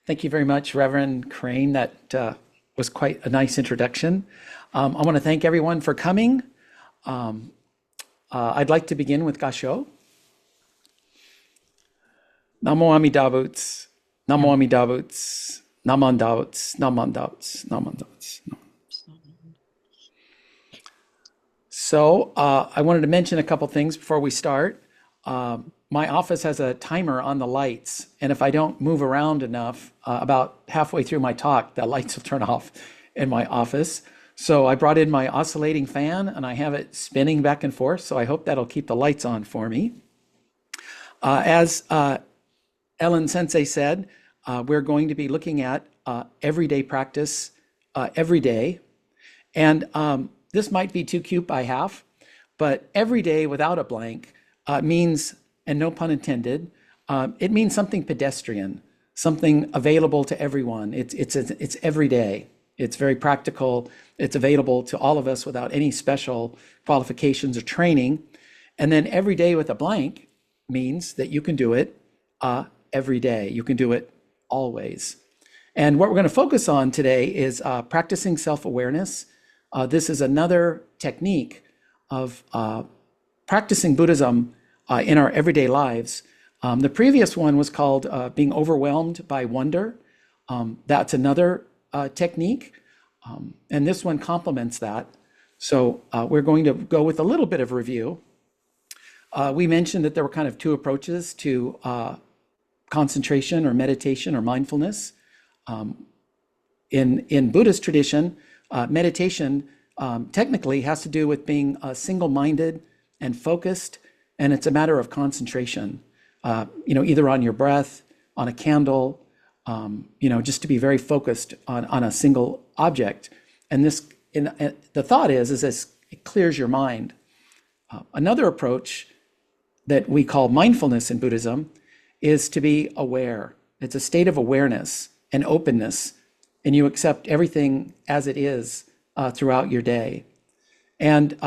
Thank you very much, Reverend Crane. That was quite a nice introduction. I want to thank everyone for coming. I'd like to begin with Gasho. Namo Amida Butsu, Namo Amida Butsu, Naman Butsu, Naman Butsu, Naman Butsu. So I wanted to mention a couple things before we start. My office has a timer on the lights, and if I don't move around enough, about halfway through my talk, the lights will turn off in my office. So I brought in my oscillating fan, and I have it spinning back and forth, so I hope that'll keep the lights on for me. As Ellen Sensei said, we're going to be looking at everyday practice every day. And this might be too cute by half, but every day without a blank means, and no pun intended, it means something pedestrian, something available to everyone. It's every day. It's very practical. It's available to all of us without any special qualifications or training. And then every day with a blank means that you can do it every day. You can do it always. And what we're going to focus on today is practicing self-awareness. This is another technique of practicing Buddhism in our everyday lives. The previous one was called being overwhelmed by wonder. That's another technique. And this one complements that. So we're going to go with a little bit of review. We mentioned that there were kind of two approaches to concentration or meditation or mindfulness. In Buddhist tradition, meditation technically has to do with being single-minded and focused, and it's a matter of concentration, either on your breath, on a candle, just to be very focused on a single object. And the thought is this, it clears your mind. Another approach that we call mindfulness in Buddhism is to be aware. It's a state of awareness and openness, and you accept everything as it is throughout your day. And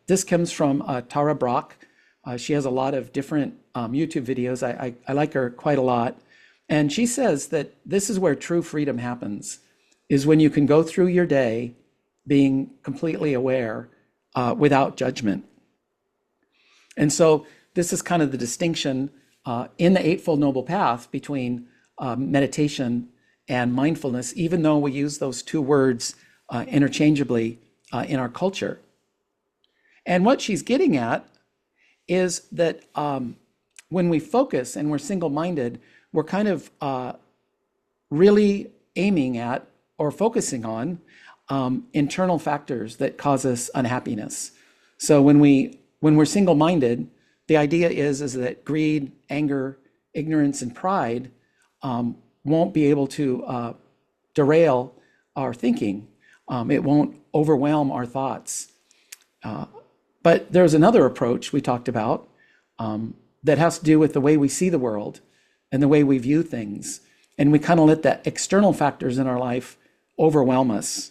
this comes from Tara Brach. She has a lot of different YouTube videos. I like her quite a lot. And she says that this is where true freedom happens, is when you can go through your day being completely aware without judgment. And so this is kind of the distinction in the Eightfold Noble Path between meditation and mindfulness, even though we use those two words interchangeably in our culture. And what she's getting at is that when we focus and we're single-minded, we're kind of really aiming at or focusing on internal factors that cause us unhappiness. So when we're single-minded, the idea is that greed, anger, ignorance, and pride won't be able to derail our thinking. It won't overwhelm our thoughts. But there's another approach we talked about that has to do with the way we see the world and the way we view things. And we kind of let the external factors in our life overwhelm us.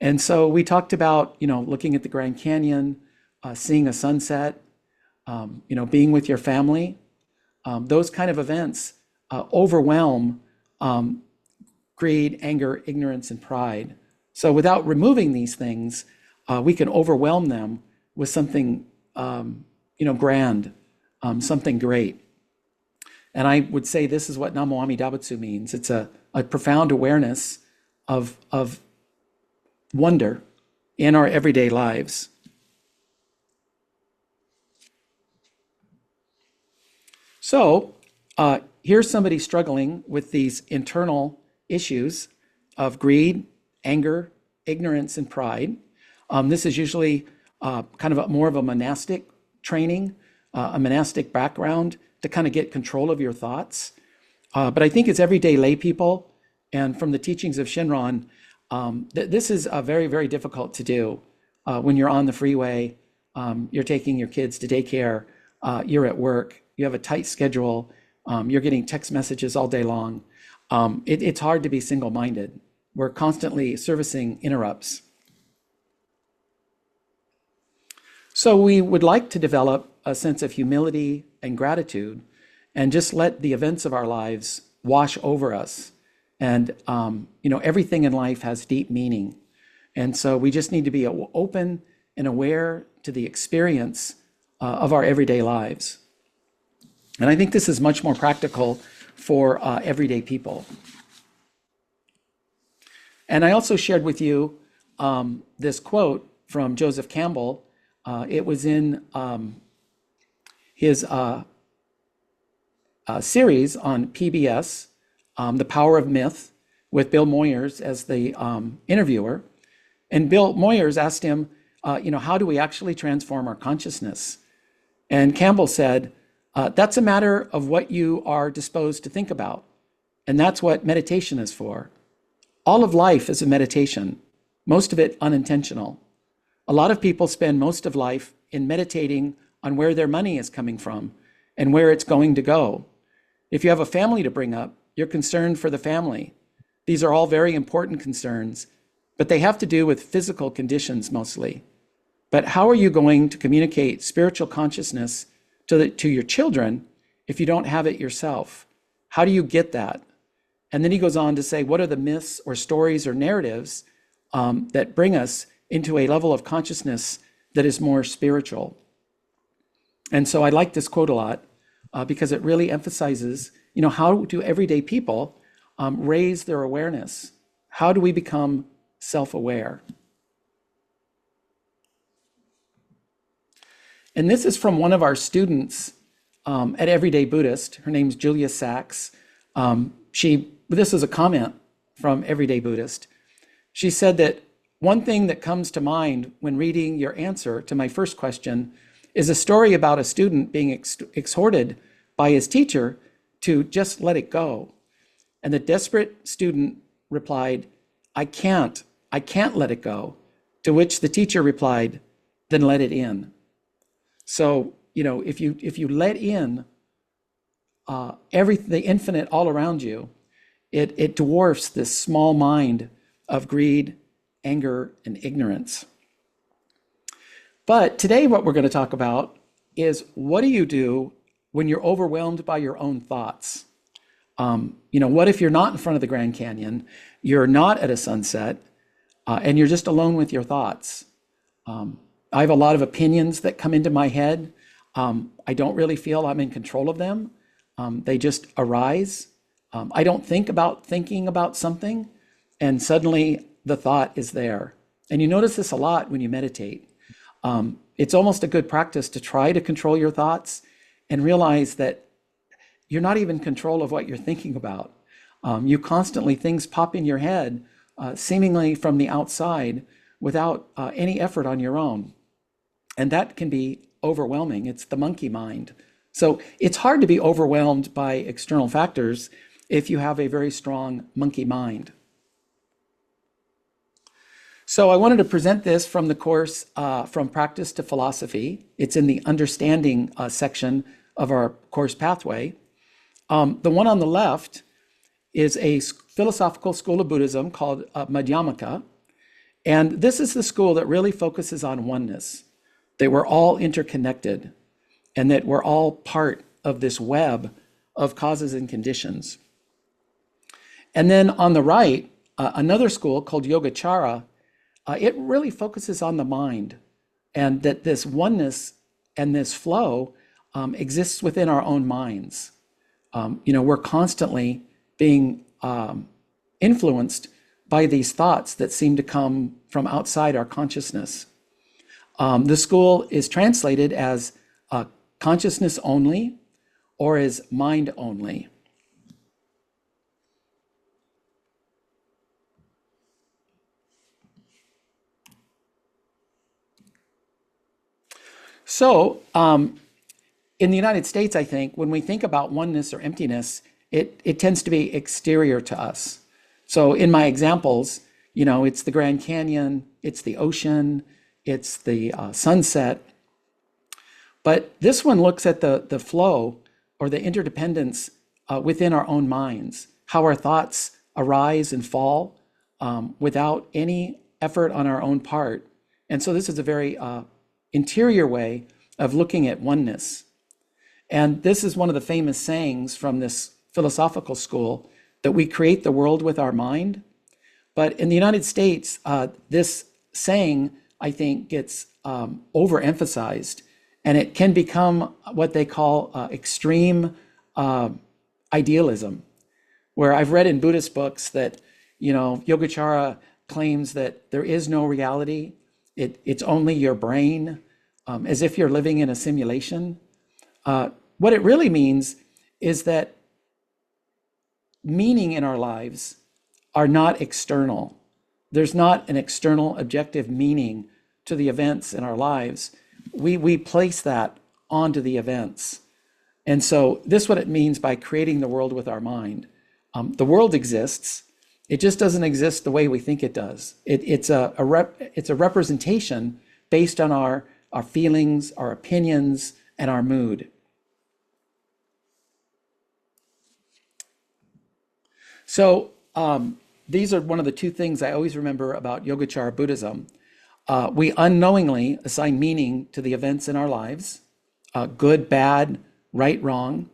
And so we talked about, looking at the Grand Canyon, seeing a sunset, being with your family. Those kind of events overwhelm greed, anger, ignorance, and pride. So without removing these things, we can overwhelm them with something, grand, something great. And I would say this is what Namo Amida Butsu means. It's a profound awareness of wonder in our everyday lives. So here's somebody struggling with these internal issues of greed, anger, ignorance, and pride. This is usually kind of more of a monastic training, a monastic background to kind of get control of your thoughts. But I think as everyday lay people, and from the teachings of Shinran, this is very, very difficult to do when you're on the freeway, you're taking your kids to daycare, you're at work, you have a tight schedule, you're getting text messages all day long. It's hard to be single-minded. We're constantly servicing interrupts. So we would like to develop a sense of humility and gratitude and just let the events of our lives wash over us. And, everything in life has deep meaning. And so we just need to be open and aware to the experience of our everyday lives. And I think this is much more practical for everyday people. And I also shared with you this quote from Joseph Campbell. It was in his series on PBS, The Power of Myth, with Bill Moyers as the interviewer. And Bill Moyers asked him, how do we actually transform our consciousness? And Campbell said, that's a matter of what you are disposed to think about. And that's what meditation is for. All of life is a meditation, most of it unintentional. A lot of people spend most of life in meditating on where their money is coming from and where it's going to go. If you have a family to bring up, you're concerned for the family. These are all very important concerns, but they have to do with physical conditions mostly. But how are you going to communicate spiritual consciousness to your children if you don't have it yourself? How do you get that? And then he goes on to say, what are the myths or stories or narratives that bring us into a level of consciousness that is more spiritual? And so I like this quote a lot because it really emphasizes, how do everyday people raise their awareness? How do we become self-aware? And this is from one of our students at Everyday Buddhist. Her name's Julia Sachs. This is a comment from Everyday Buddhist. She said that one thing that comes to mind when reading your answer to my first question is a story about a student being exhorted by his teacher to just let it go. And the desperate student replied, I can't let it go. To which the teacher replied, then let it in. So, if you let in the infinite all around you, it dwarfs this small mind of greed, anger, and ignorance. But today what we're going to talk about is, what do you do when you're overwhelmed by your own thoughts? What if you're not in front of the Grand Canyon, you're not at a sunset, and you're just alone with your thoughts? I have a lot of opinions that come into my head. I don't really feel I'm in control of them. They just arise. I don't think about thinking about something, and suddenly the thought is there. And you notice this a lot when you meditate. It's almost a good practice to try to control your thoughts and realize that you're not even in control of what you're thinking about. Things pop in your head, seemingly from the outside, without any effort on your own. And that can be overwhelming. It's the monkey mind. So it's hard to be overwhelmed by external factors if you have a very strong monkey mind. So I wanted to present this from the course, From Practice to Philosophy. It's in the Understanding section of our course pathway. The one on the left is a philosophical school of Buddhism called Madhyamaka. And this is the school that really focuses on oneness, that we're all interconnected, and that we're all part of this web of causes and conditions. And then on the right, another school called Yogacara, it really focuses on the mind, and that this oneness and this flow exists within our own minds. We're constantly being influenced by these thoughts that seem to come from outside our consciousness. The school is translated as consciousness only or as mind only. So in the United States, I think, when we think about oneness or emptiness, it tends to be exterior to us. So in my examples, it's the Grand Canyon, it's the ocean, it's the sunset. But this one looks at the flow or the interdependence within our own minds, how our thoughts arise and fall without any effort on our own part. And so this is a very interior way of looking at oneness. And this is one of the famous sayings from this philosophical school that we create the world with our mind. But in the United States, this saying, I think, gets overemphasized, and it can become what they call extreme idealism, where I've read in Buddhist books that, Yogacara claims that there is no reality. It's only your brain, as if you're living in a simulation. What it really means is that meaning in our lives are not external. There's not an external objective meaning to the events in our lives. We place that onto the events. And so this is what it means by creating the world with our mind. The world exists. It just doesn't exist the way we think it does. It's a representation based on our feelings, our opinions, and our mood. So these are one of the two things I always remember about Yogacara Buddhism. We unknowingly assign meaning to the events in our lives, good, bad, right, wrong.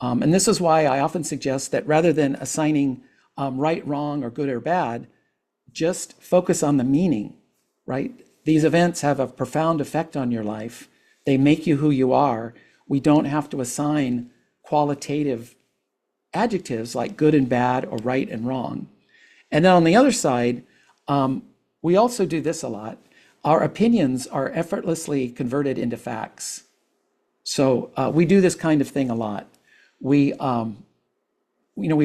And this is why I often suggest that rather than assigning right, wrong, or good or bad, just focus on the meaning, right? These events have a profound effect on your life. They make you who you are. We don't have to assign qualitative adjectives like good and bad or right and wrong. And then on the other side, we also do this a lot. Our opinions are effortlessly converted into facts. So we do this kind of thing a lot. We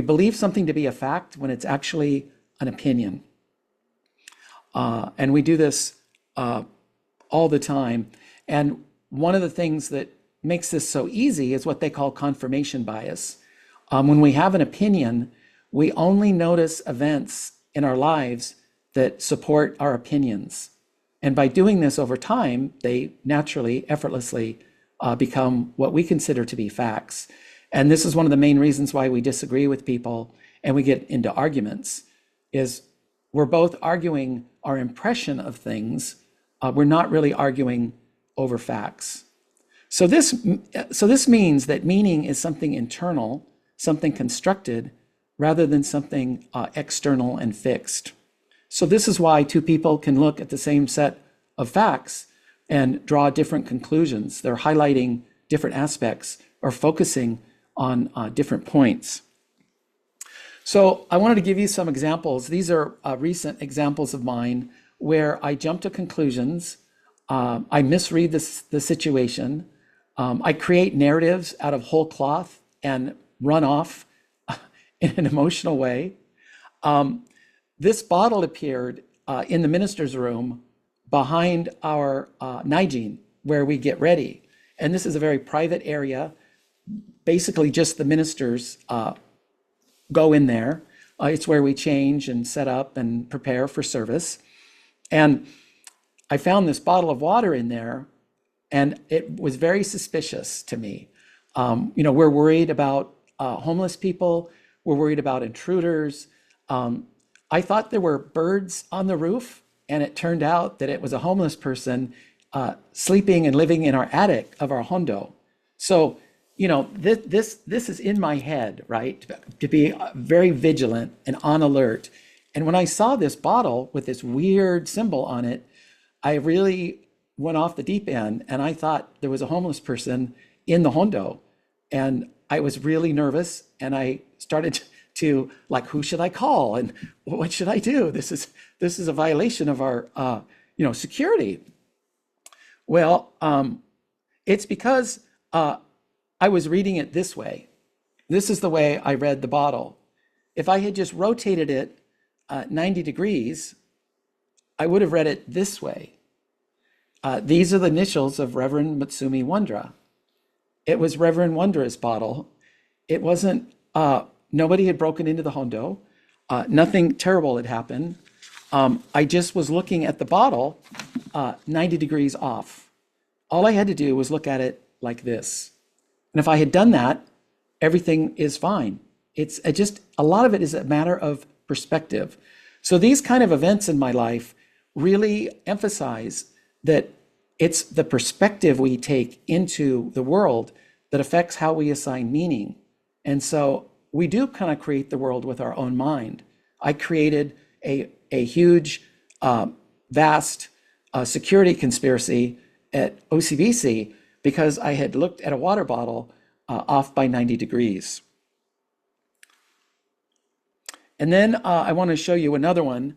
believe something to be a fact when it's actually an opinion. And we do this all the time. And one of the things that makes this so easy is what they call confirmation bias. When we have an opinion, we only notice events in our lives that support our opinions. And by doing this over time, they naturally, effortlessly become what we consider to be facts. And this is one of the main reasons why we disagree with people and we get into arguments, is we're both arguing our impression of things. We're not really arguing over facts. So this means that meaning is something internal, something constructed, rather than something external and fixed. So this is why two people can look at the same set of facts and draw different conclusions. They're highlighting different aspects or focusing on different points. So I wanted to give you some examples. These are recent examples of mine where I jump to conclusions. I misread the situation. I create narratives out of whole cloth and run off in an emotional way. This bottle appeared in the minister's room behind our Naijin, where we get ready. And this is a very private area. Basically, just the ministers go in there. It's where we change and set up and prepare for service. And I found this bottle of water in there, and it was very suspicious to me. We're worried about homeless people. We're worried about intruders. I thought there were birds on the roof, and it turned out that it was a homeless person sleeping and living in our attic of our hondo. So, this is in my head, right? To be very vigilant and on alert. And when I saw this bottle with this weird symbol on it, I really went off the deep end, and I thought there was a homeless person in the hondo. And I was really nervous, and I started to who should I call and what should I do? This is a violation of our security. Well, it's because I was reading it this way. This is the way I read the bottle. If I had just rotated it 90 degrees, I would have read it this way. These are the initials of Reverend Matsumi Wondra. It was Reverend Wondra's bottle. It wasn't, nobody had broken into the hondo. Nothing terrible had happened. I just was looking at the bottle 90 degrees off. All I had to do was look at it like this. And if I had done that, everything is fine. It's just, a lot of it is a matter of perspective. So these kind of events in my life really emphasize that it's the perspective we take into the world that affects how we assign meaning. And so we do kind of create the world with our own mind. I created a huge, vast security conspiracy at OCBC because I had looked at a water bottle off by 90 degrees. And then I want to show you another one.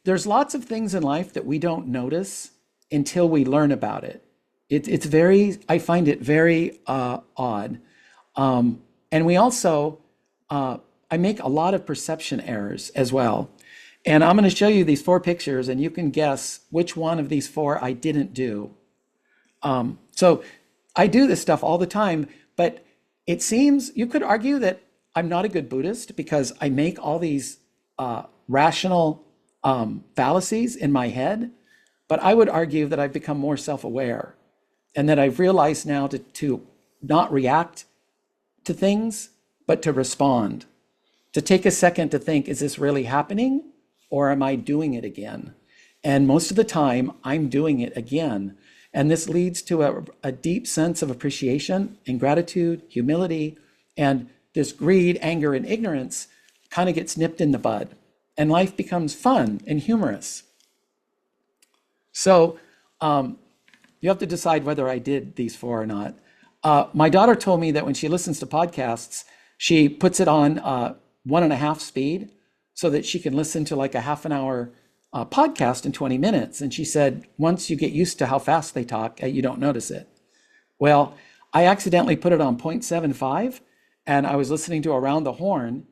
There's lots of things in life that we don't notice until we learn about it. It's very, I find it very odd. And we also, I make a lot of perception errors as well. And I'm going to show you these 4 pictures, and you can guess which one of these 4 I didn't do. So I do this stuff all the time, but it seems you could argue that I'm not a good Buddhist because I make all these rational fallacies in my head. But I would argue that I've become more self-aware and that I've realized now to not react to things, but to respond, to take a second to think, is this really happening or am I doing it again? And most of the time I'm doing it again. And this leads to a deep sense of appreciation and gratitude, humility, and this greed, anger, and ignorance kind of gets nipped in the bud. And life becomes fun and humorous. So you have to decide whether I did these 4 or not. My daughter told me that when she listens to podcasts, she puts it on 1.5 speed so that she can listen to like a half an hour podcast in 20 minutes. And she said, once you get used to how fast they talk, you don't notice it. Well, I accidentally put it on 0.75 and I was listening to Around the Horn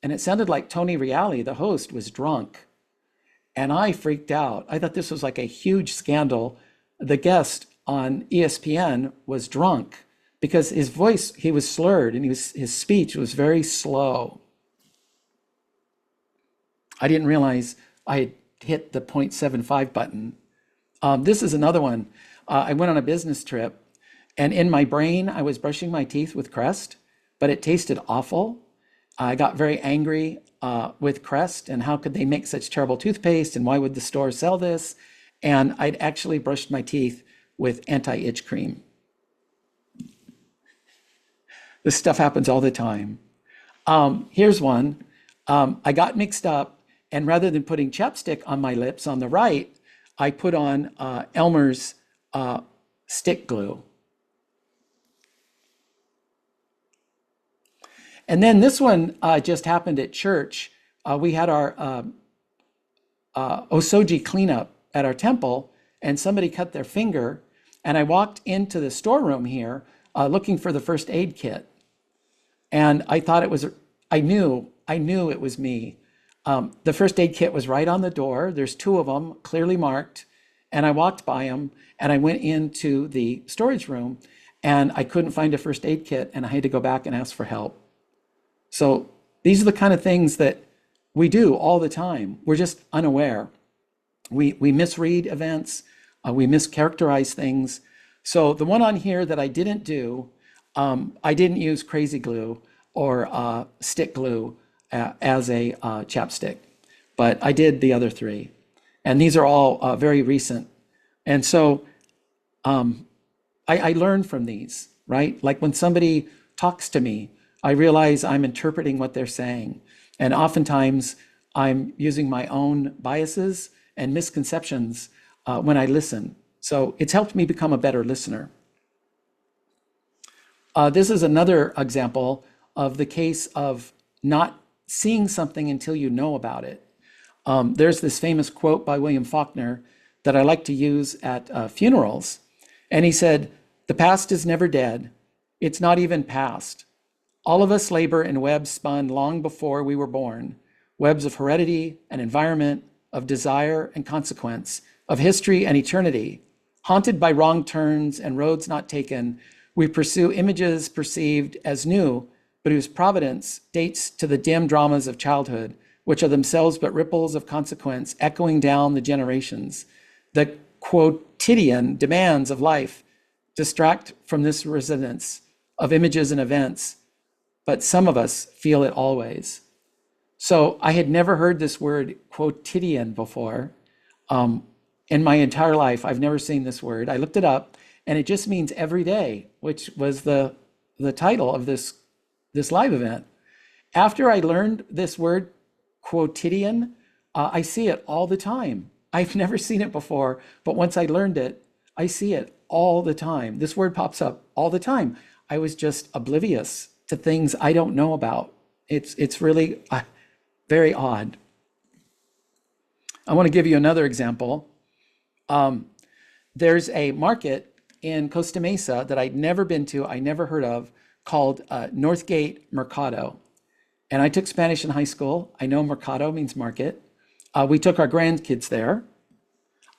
and it sounded like Tony Reale, the host, was drunk. And I freaked out. I thought this was like a huge scandal. The guest on ESPN was drunk because his voice, he was slurred and his speech was very slow. I didn't realize I had hit the 0.75 button. This is another one. I went on a business trip and in my brain, I was brushing my teeth with Crest, but it tasted awful. I got very angry with Crest and how could they make such terrible toothpaste and why would the store sell this? And I'd actually brushed my teeth with anti-itch cream. This stuff happens all the time. Here's one. I got mixed up and rather than putting chapstick on my lips on the right, I put on Elmer's stick glue. And then this one just happened at church. We had our Osoji cleanup at our temple, and somebody cut their finger. And I walked into the storeroom here looking for the first aid kit. And I thought it was, I knew it was me. The first aid kit was right on the door. There's 2 of them clearly marked. And I walked by them and I went into the storage room and I couldn't find a first aid kit and I had to go back and ask for help. So these are the kind of things that we do all the time. We're just unaware. We misread events. We mischaracterize things. So the one on here that I didn't do, I didn't use crazy glue or stick glue as a chapstick, but I did the other 3. And these are all very recent. And so I learn from these, right? Like when somebody talks to me, I realize I'm interpreting what they're saying. And oftentimes I'm using my own biases and misconceptions when I listen. So it's helped me become a better listener. This is another example of the case of not seeing something until you know about it. There's this famous quote by William Faulkner that I like to use at funerals. And he said, "The past is never dead. It's not even past. All of us labor in webs spun long before we were born, webs of heredity and environment, of desire and consequence, of history and eternity. Haunted by wrong turns and roads not taken, we pursue images perceived as new, but whose providence dates to the dim dramas of childhood, which are themselves but ripples of consequence echoing down the generations. The quotidian demands of life distract from this resonance of images and events, but some of us feel it always." So I had never heard this word quotidian before. In my entire life, I've never seen this word. I looked it up and it just means every day, which was the title of this this live event. After I learned this word quotidian, I see it all the time. I've never seen it before, but once I learned it, I see it all the time. This word pops up all the time. I was just oblivious to things I don't know about. It's really very odd. I want to give you another example. There's a market in Costa Mesa that I'd never been to, I never heard of, called Northgate Mercado. And I took Spanish in high school. I know mercado means market. We took our grandkids there.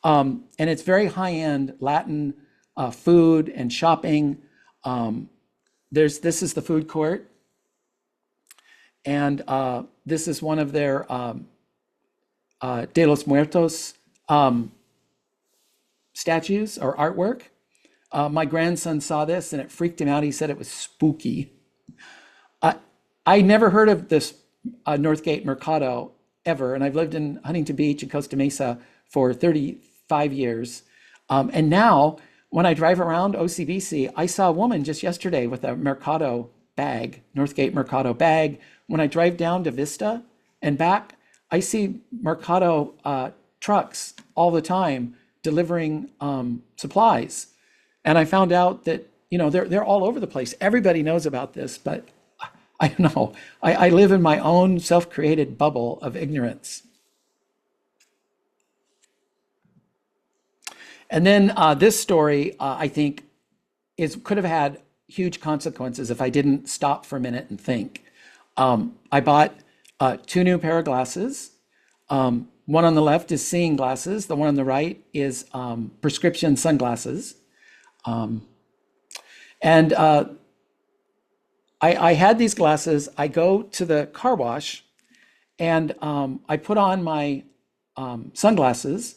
And it's very high-end Latin food and shopping. This is the food court. And this is one of their De los Muertos statues or artwork. My grandson saw this and it freaked him out. He said it was spooky. I never heard of this Northgate Mercado ever, and I've lived in Huntington Beach and Costa Mesa for 35 years. And now, when I drive around OCBC, I saw a woman just yesterday with a Mercado bag, Northgate Mercado bag. When I drive down to Vista and back, I see Mercado trucks all the time delivering supplies. And I found out that, they're all over the place. Everybody knows about this, but I don't know. I live in my own self-created bubble of ignorance. And then this story, I think, could have had huge consequences if I didn't stop for a minute and think. I bought 2 new pair of glasses. One on the left is seeing glasses. The one on the right is prescription sunglasses. I had these glasses. I go to the car wash and I put on my sunglasses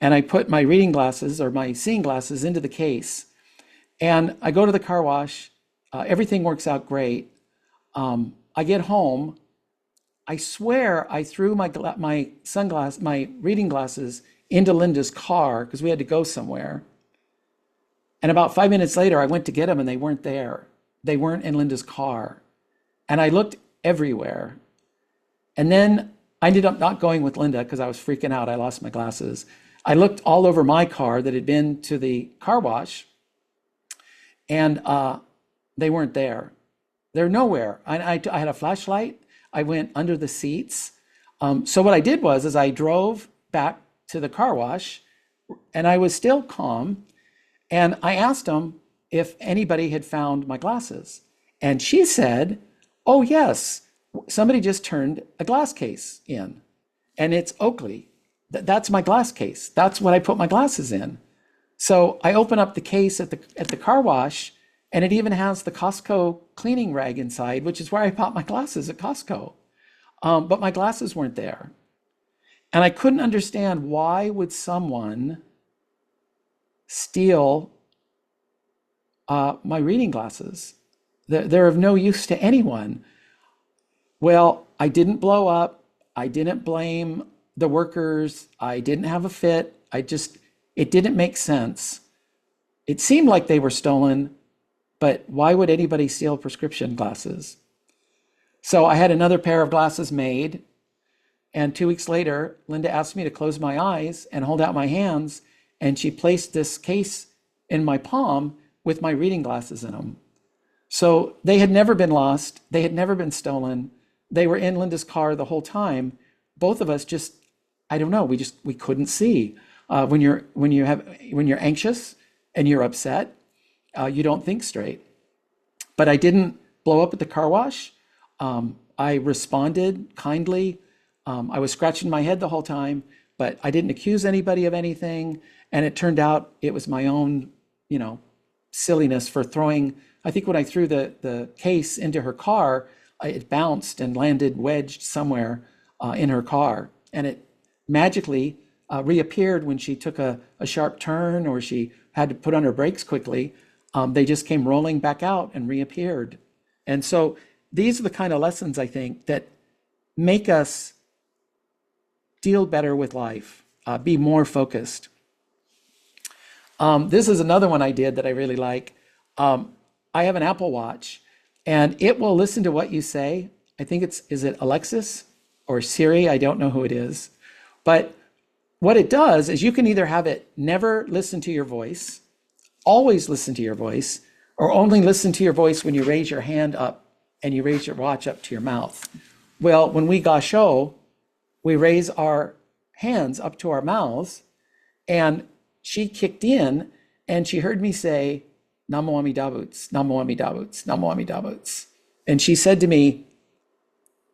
and I put my reading glasses or my seeing glasses into the case. And I go to the car wash. Everything works out great. I get home. I swear I threw my reading glasses into Linda's car because we had to go somewhere. And about 5 minutes later, I went to get them and they weren't there. They weren't in Linda's car. And I looked everywhere. And then I ended up not going with Linda because I was freaking out. I lost my glasses. I looked all over my car that had been to the car wash and they weren't there. They're nowhere. I had a flashlight. I went under the seats. So what I did was I drove back to the car wash and I was still calm. And I asked them if anybody had found my glasses. And she said, oh yes, somebody just turned a glass case in and it's Oakley. That's my glass case. That's what I put my glasses in. So I open up the case at the car wash and it even has the Costco cleaning rag inside, which is where I bought my glasses at Costco. But my glasses weren't there. And I couldn't understand why would someone steal my reading glasses? They're of no use to anyone. Well, I didn't blow up. I didn't blame the workers. I didn't have a fit. It didn't make sense. It seemed like they were stolen, but why would anybody steal prescription glasses? So I had another pair of glasses made. And 2 weeks later, Linda asked me to close my eyes and hold out my hands. And she placed this case in my palm with my reading glasses in them. So they had never been lost. They had never been stolen. They were in Linda's car the whole time. Both of us just, I don't know, we couldn't see. When you're anxious and you're upset, you don't think straight. But I didn't blow up at the car wash. I responded kindly. I was scratching my head the whole time, but I didn't accuse anybody of anything. And it turned out it was my own, silliness for throwing. I think when I threw the case into her car, it bounced and landed wedged somewhere in her car. And it magically reappeared when she took a sharp turn or she had to put on her brakes quickly. They just came rolling back out and reappeared. And so these are the kind of lessons, I think, that make us deal better with life, be more focused. This is another one I did that I really like. I have an Apple Watch, and it will listen to what you say. I think is it Alexis or Siri? I don't know who it is. But what it does is you can either have it never listen to your voice, always listen to your voice, or only listen to your voice when you raise your hand up and you raise your watch up to your mouth. Well, when we gasho, we raise our hands up to our mouths, and she kicked in and she heard me say, Namo Amida Butsu, Namo Amida Butsu, Namo Amida Butsu. And she said to me,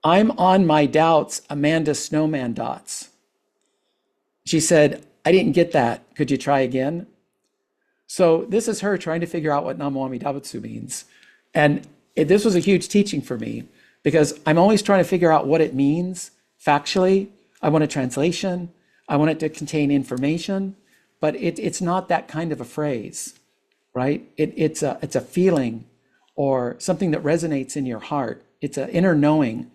I'm on my doubts, Amanda Snowman dots. She said, I didn't get that. Could you try again? So this is her trying to figure out what Namo Amida Butsu means. And this was a huge teaching for me, because I'm always trying to figure out what it means factually. I want a translation. I want it to contain information, but it's not that kind of a phrase, right? It's a feeling or something that resonates in your heart. It's an inner knowing.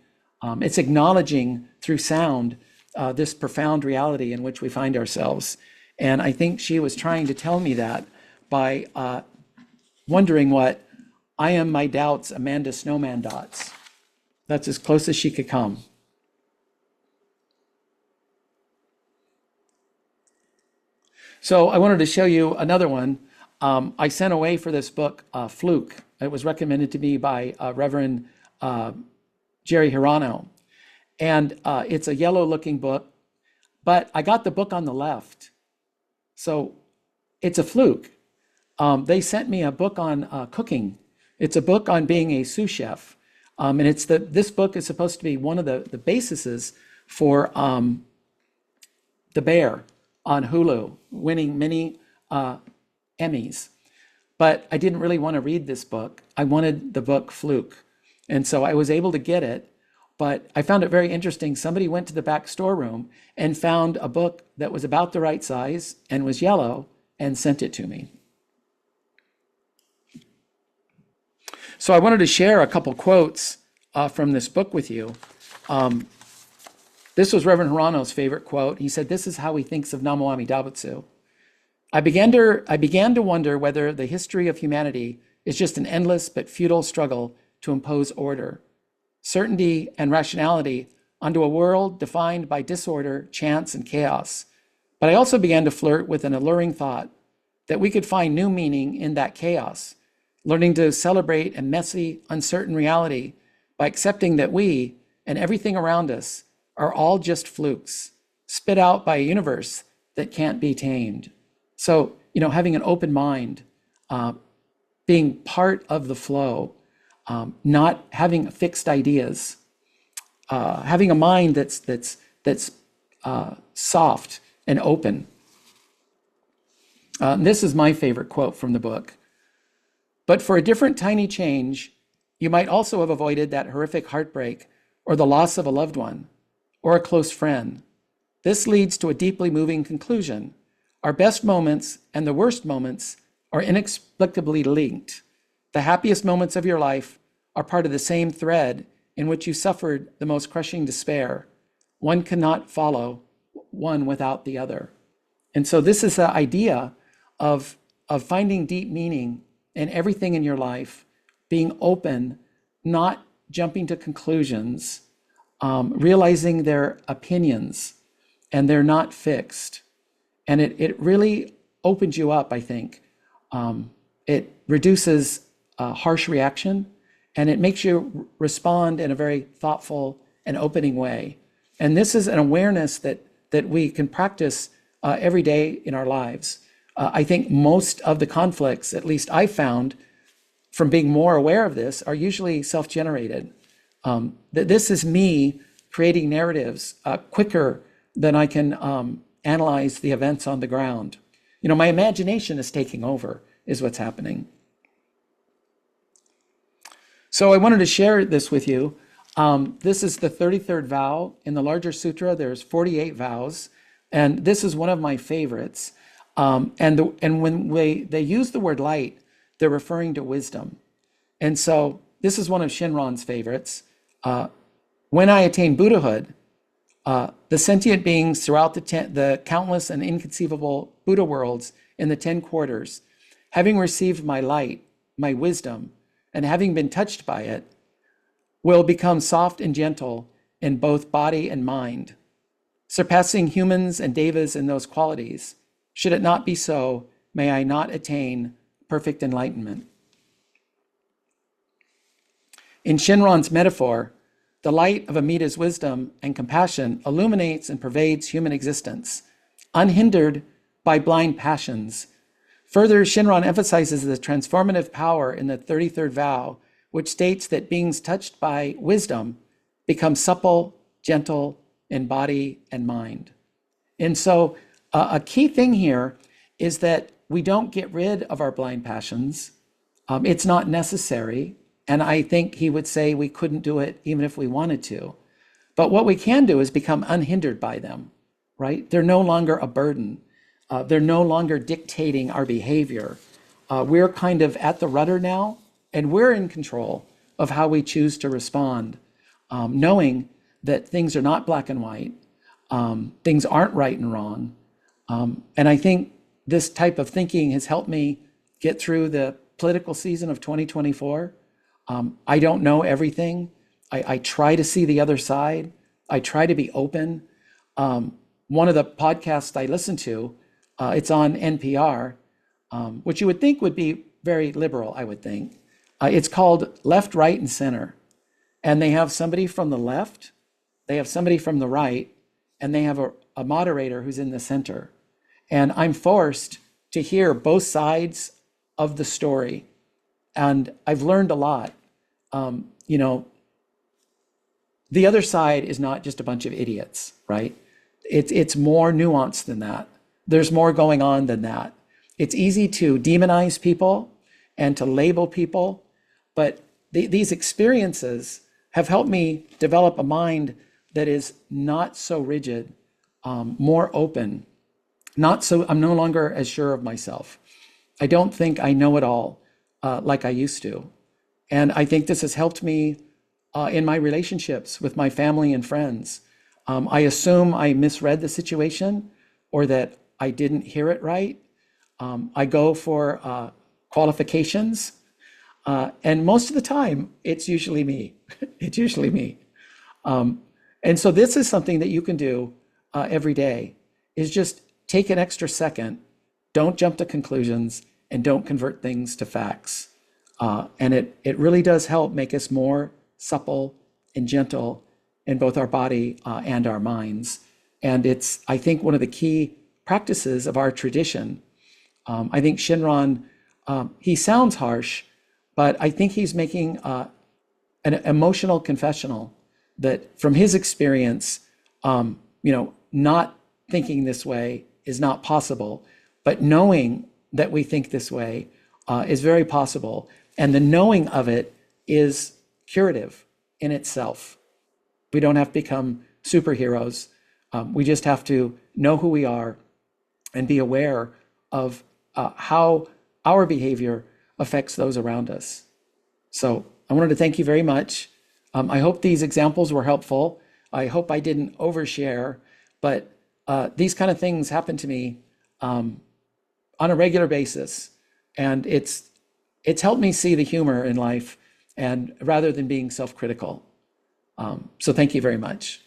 It's acknowledging through sound this profound reality in which we find ourselves. And I think she was trying to tell me that by wondering what I am my doubts, Amanda Snowman dots. That's as close as she could come. So I wanted to show you another one. I sent away for this book, Fluke. It was recommended to me by Reverend Jerry Hirano. And it's a yellow looking book, but I got the book on the left. So it's a fluke. They sent me a book on cooking. It's a book on being a sous chef. And this book is supposed to be one of the bases for The Bear on Hulu, winning many Emmys. But I didn't really want to read this book. I wanted the book Fluke. And so I was able to get it, but I found it very interesting. Somebody went to the back storeroom and found a book that was about the right size and was yellow and sent it to me. So I wanted to share a couple quotes from this book with you. This was Reverend Hirano's favorite quote. He said, this is how he thinks of Namo Amida Butsu. I began to wonder whether the history of humanity is just an endless but futile struggle to impose order, certainty, and rationality onto a world defined by disorder, chance, and chaos. But I also began to flirt with an alluring thought that we could find new meaning in that chaos, learning to celebrate a messy, uncertain reality by accepting that we and everything around us are all just flukes, spit out by a universe that can't be tamed. So, having an open mind, being part of the flow, not having fixed ideas, having a mind that's soft and open. This is my favorite quote from the book. But for a different tiny change, you might also have avoided that horrific heartbreak or the loss of a loved one or a close friend. This leads to a deeply moving conclusion. Our best moments and the worst moments are inexplicably linked. The happiest moments of your life are part of the same thread in which you suffered the most crushing despair. One cannot follow one without the other. And so this is the idea of finding deep meaning in everything in your life, being open, not jumping to conclusions, realizing their opinions, and they're not fixed. And it really opens you up, I think. It reduces harsh reaction, and it makes you respond in a very thoughtful and opening way. And this is an awareness that we can practice every day in our lives. I think most of the conflicts, at least I found from being more aware of this, are usually self-generated. This is me creating narratives quicker than I can analyze the events on the ground. My imagination is taking over, is what's happening. So I wanted to share this with you. This is the 33rd vow. In the larger sutra, there's 48 vows, and this is one of my favorites. And when they use the word light, they're referring to wisdom. And so this is one of Shinran's favorites. When I attain Buddhahood, the sentient beings throughout the countless and inconceivable Buddha worlds in the 10 quarters, having received my light, my wisdom, and having been touched by it, will become soft and gentle in both body and mind, surpassing humans and devas in those qualities. Should it not be so, may I not attain perfect enlightenment. In Shinran's metaphor, the light of Amita's wisdom and compassion illuminates and pervades human existence, unhindered by blind passions. Further, Shinran emphasizes the transformative power in the 33rd vow, which states that beings touched by wisdom become supple, gentle in body and mind. And so a key thing here is that we don't get rid of our blind passions. It's not necessary. And I think he would say we couldn't do it even if we wanted to. But what we can do is become unhindered by them, right? They're no longer a burden. They're no longer dictating our behavior. We're kind of at the rudder now, and we're in control of how we choose to respond, knowing that things are not black and white, things aren't right and wrong. And I think this type of thinking has helped me get through the political season of 2024. I don't know everything. I try to see the other side. I try to be open. One of the podcasts I listen to, it's on NPR, which you would think would be very liberal, I would think. It's called Left, Right, and Center. And they have somebody from the left, they have somebody from the right, and they have a moderator who's in the center. And I'm forced to hear both sides of the story. And I've learned a lot. You know, the other side is not just a bunch of idiots, right? It's more nuanced than that. There's more going on than that. It's easy to demonize people and to label people, but these experiences have helped me develop a mind that is not so rigid, more open, I'm no longer as sure of myself. I don't think I know it all like I used to. And I think this has helped me in my relationships with my family and friends. I assume I misread the situation or that I didn't hear it right. I go for qualifications. And most of the time, it's usually me. It's usually me. And so this is something that you can do every day, is just take an extra second, don't jump to conclusions, and don't convert things to facts. And it really does help make us more supple and gentle in both our body and our minds. And it's, I think, one of the key practices of our tradition. I think Shinran, he sounds harsh, but I think he's making an emotional confessional that from his experience, not thinking this way is not possible, but knowing that we think this way is very possible. And the knowing of it is curative in itself. We don't have to become superheroes. We just have to know who we are and be aware of how our behavior affects those around us. So I wanted to thank you very much. I hope these examples were helpful. I hope I didn't overshare, but these kind of things happen to me on a regular basis. And it's helped me see the humor in life, and rather than being self-critical. So thank you very much.